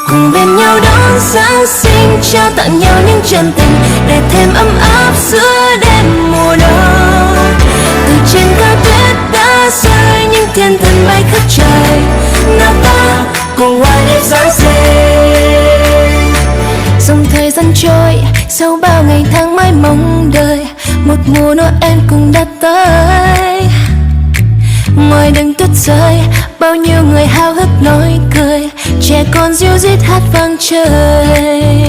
Cùng bên nhau đón Giáng sinh, trao tặng nhau những chân tình để thêm ấm áp giữa đêm mùa đông. Từ trên cao tuyết đã rơi, những thiên thần bay khắp trời, nào ta cùng hòa nhịp Giáng sinh. Dòng thời gian trôi, sau bao ngày tháng mãi mong đợi, một mùa Noel cũng đã tới. Ngoài đường tuyết rơi, bao nhiêu người háo hức nói cười, trẻ con ríu rít hát vang trời.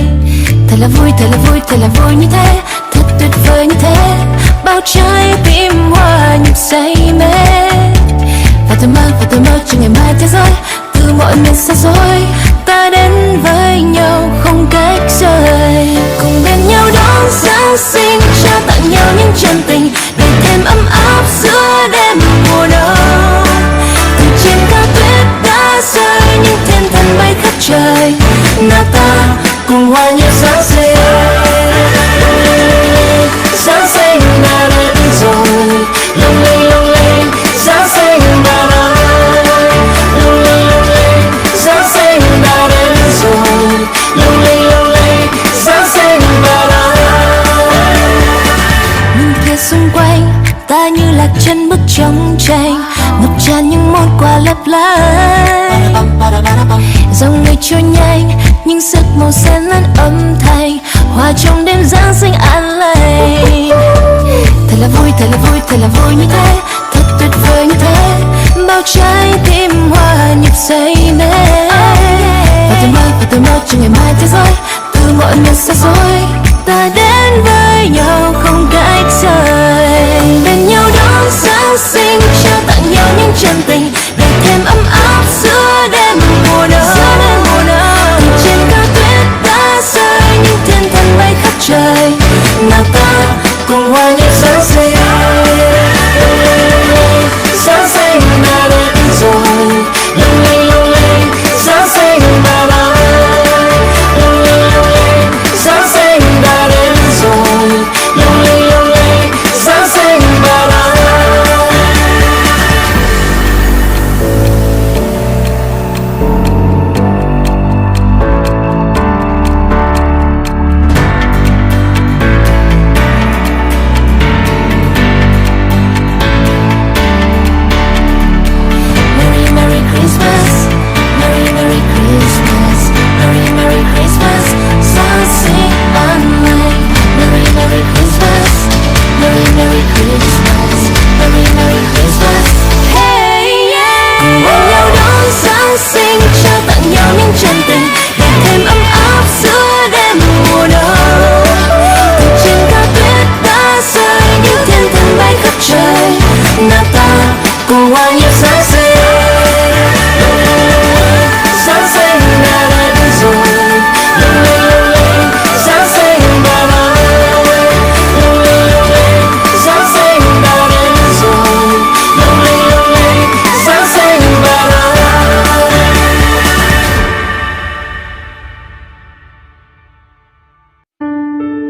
Thật là vui, thật là vui, thật là vui như thế, thật tuyệt vời như thế, bao trái tim hòa nhịp say mê. Và tôi mơ cho ngày mai thế giới từ mọi miền xa xôi, ta đến với nhau không cách rời. Cùng bên nhau đón Giáng sinh, trao tặng nhau những chân tình để thêm ấm áp giữa đêm mùa đông. Từ trên cao tuyết đã rơi, những thiên thần bay khắp trời, nào ta cùng hòa nhịp Giáng sinh. Giáng sinh đã đến rồi, lung linh lung linh, Giáng sinh đã đến. Lung linh lung linh, Giáng sinh đã đến rồi, lung linh lung linh, Giáng sinh đã đến. Nhìn kia xung quanh, ta như lạc chân bước trong tranh, ngập tràn những món quà lấp lánh. Dòng người trôi nhanh, những giấc màu xen lẫn âm thanh, hòa trong đêm Giáng sinh an lành. Thật là vui, thật là vui, thật là vui như thế, thật tuyệt vời như thế, bao trái tim hòa nhịp say mê. Và tôi mơ cho ngày mai thế giới từ mọi miền xa xôi,